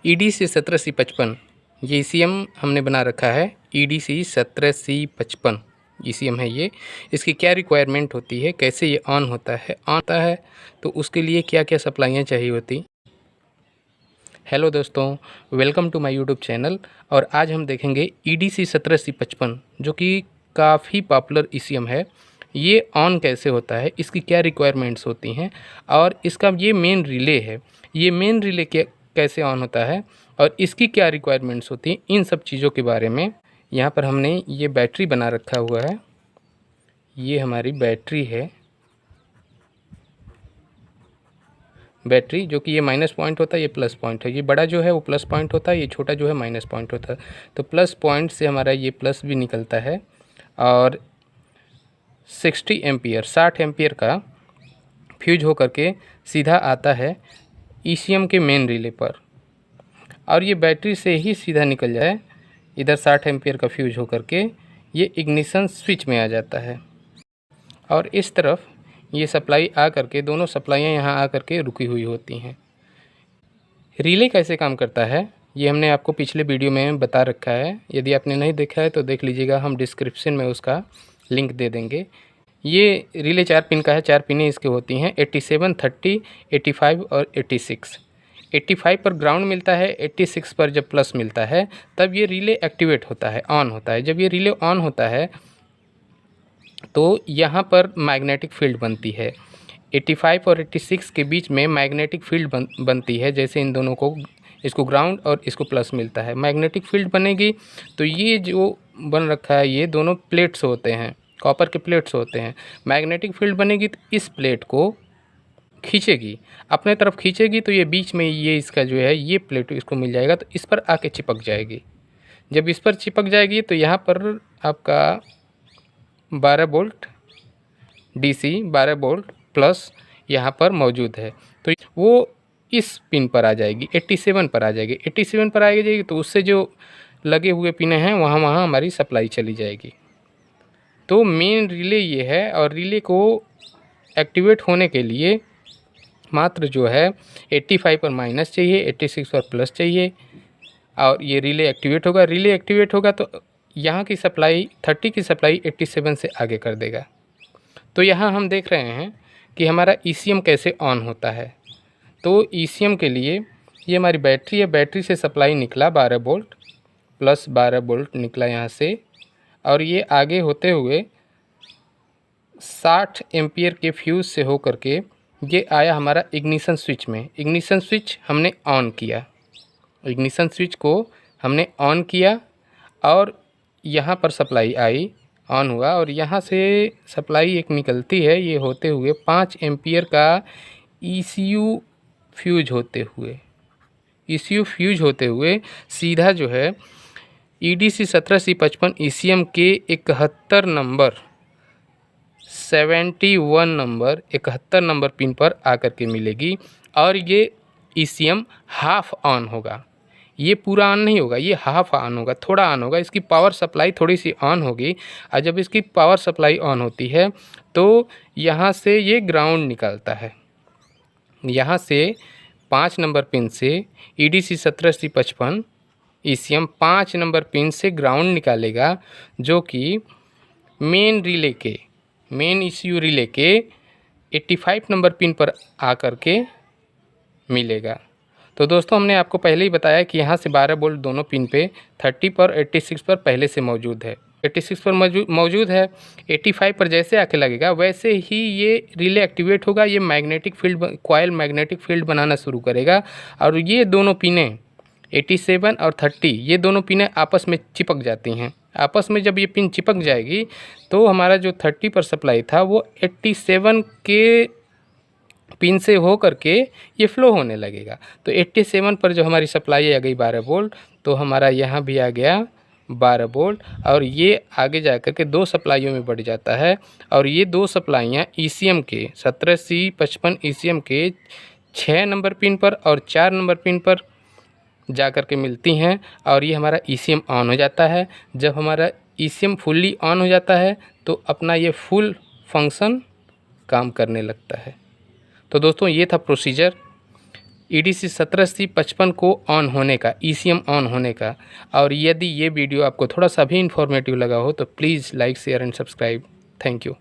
EDC 17C55 ये ECM हमने बना रखा है। EDC 17C55 ECM है ये। इसकी क्या रिक्वायरमेंट होती है, कैसे ये ऑन होता है, तो उसके लिए क्या क्या सप्लाइयाँ चाहिए होती। हेलो दोस्तों, welcome to my YouTube channel. और आज हम देखेंगे EDC 17C55 जो कि काफ़ी पॉपुलर ECM है। ये ऑन कैसे होता है, इसकी क्या रिक्वायरमेंट्स होती हैं, और इसका ये मेन रिले है, ये मेन रिले कैसे ऑन होता है और इसकी क्या रिक्वायरमेंट्स होती हैं, इन सब चीज़ों के बारे में। यहाँ पर हमने ये बैटरी बना रखा हुआ है। ये हमारी बैटरी है, बैटरी जो कि ये माइनस पॉइंट होता है, ये प्लस पॉइंट है। ये बड़ा जो है वो प्लस पॉइंट होता है, ये छोटा जो है माइनस पॉइंट होता है। तो प्लस पॉइंट से हमारा ये प्लस भी निकलता है और 60 एम्पियर 60 एम्पियर का फ्यूज होकर के सीधा आता है ECM के मेन रिले पर, और ये बैटरी से ही सीधा निकल जाए इधर 60 एम्पियर का फ्यूज होकर के ये इग्निशन स्विच में आ जाता है। और इस तरफ ये सप्लाई आ करके, दोनों सप्लाइयाँ यहाँ आ करके रुकी हुई होती हैं। रिले कैसे काम करता है ये हमने आपको पिछले वीडियो में बता रखा है। यदि आपने नहीं देखा है तो देख लीजिएगा, हम डिस्क्रिप्शन में उसका लिंक दे देंगे। ये रिले 4 पिन का है, 4 पिनें इसके होती हैं 87, 30, 85 और 86। 85 पर ग्राउंड मिलता है, 86 पर जब प्लस मिलता है तब ये रिले एक्टिवेट होता है, ऑन होता है। जब ये रिले ऑन होता है तो यहाँ पर मैग्नेटिक फील्ड बनती है। 85 और 86 के बीच में मैग्नेटिक फील्ड बनती है। जैसे इन दोनों को, इसको ग्राउंड और इसको प्लस मिलता है, मैग्नेटिक फील्ड बनेगी। तो ये जो बन रखा है, ये दोनों प्लेट्स होते हैं, कॉपर के प्लेट्स होते हैं। मैग्नेटिक फील्ड बनेगी तो इस प्लेट को खींचेगी, अपने तरफ खींचेगी, तो ये बीच में ये इसका जो है ये प्लेट इसको मिल जाएगा, तो इस पर आके चिपक जाएगी। जब इस पर चिपक जाएगी तो यहाँ पर आपका 12 वोल्ट DC 12 वोल्ट प्लस यहाँ पर मौजूद है, तो वो इस पिन पर आ जाएगी, 87 पर आ जाएगी। 87 पर आ जाएगी तो उससे जो लगे हुए पिने हैं वहाँ हमारी सप्लाई चली जाएगी। तो मेन रिले ये है, और रिले को एक्टिवेट होने के लिए मात्र जो है 85 पर माइनस चाहिए, 86 पर प्लस चाहिए, और ये रिले एक्टिवेट होगा। रिले एक्टिवेट होगा तो यहाँ की सप्लाई 30 की सप्लाई 87 से आगे कर देगा। तो यहाँ हम देख रहे हैं कि हमारा ECM कैसे ऑन होता है। तो ECM के लिए ये हमारी बैटरी है, बैटरी से सप्लाई निकला 12 वोल्ट प्लस 12 वोल्ट निकला यहाँ से, और ये आगे होते हुए 60 एम्पियर के फ्यूज़ से होकर के ये आया हमारा इग्निशन स्विच में। इग्निशन स्विच हमने ऑन किया, इग्निशन स्विच को हमने ऑन किया, और यहाँ पर सप्लाई आई, ऑन हुआ, और यहाँ से सप्लाई एक निकलती है, ये होते हुए 5 एम्पियर का ECU फ्यूज होते हुए सीधा जो है EDC 17C55 ECM के 71 नंबर 71 नंबर पिन पर आकर के मिलेगी। और ये ECM हाफ ऑन होगा, ये पूरा ऑन नहीं होगा, ये हाफ ऑन होगा, थोड़ा ऑन होगा। इसकी पावर सप्लाई थोड़ी सी ऑन होगी, और जब इसकी पावर सप्लाई ऑन होती है तो यहाँ से ये ग्राउंड निकलता है। यहाँ से 5 नंबर पिन से EDC 17C55 ECM 5 number pin से ग्राउंड निकालेगा, जो कि मेन ECU रिले के 85 नंबर पिन पर आकर के मिलेगा। तो दोस्तों, हमने आपको पहले ही बताया कि यहाँ से 12 वोल्ट दोनों पिन पे 30 पर 86 पर पहले से मौजूद है, 86 पर मौजूद है। 85 पर जैसे आके लगेगा वैसे ही ये रिले एक्टिवेट होगा, ये magnetic field coil magnetic field बनाना शुरू करेगा, और ये दोनों पिनें 87 और 30 ये दोनों पिनें आपस में चिपक जाती हैं। आपस में जब ये पिन चिपक जाएगी तो हमारा जो 30 पर सप्लाई था वो 87 के पिन से हो करके ये फ़्लो होने लगेगा। तो 87 पर जो हमारी सप्लाई आ गई 12 वोल्ट, तो हमारा यहाँ भी आ गया 12 वोल्ट, और ये आगे जा कर के 2 सप्लाइयों में बढ़ जाता है। और ये 2 सप्लाइयाँ ECM के 17C55 ECM के 6 नंबर पिन पर और 4 नंबर पिन पर जा कर के मिलती हैं, और ये हमारा ECM ऑन हो जाता है। जब हमारा ECM फुल्ली ऑन हो जाता है तो अपना ये फुल फंक्शन काम करने लगता है। तो दोस्तों, ये था प्रोसीजर EDC 17C55 को ऑन होने का, ECM ऑन होने का। और यदि ये वीडियो आपको थोड़ा सा भी इन्फॉर्मेटिव लगा हो तो please like share and subscribe. Thank you.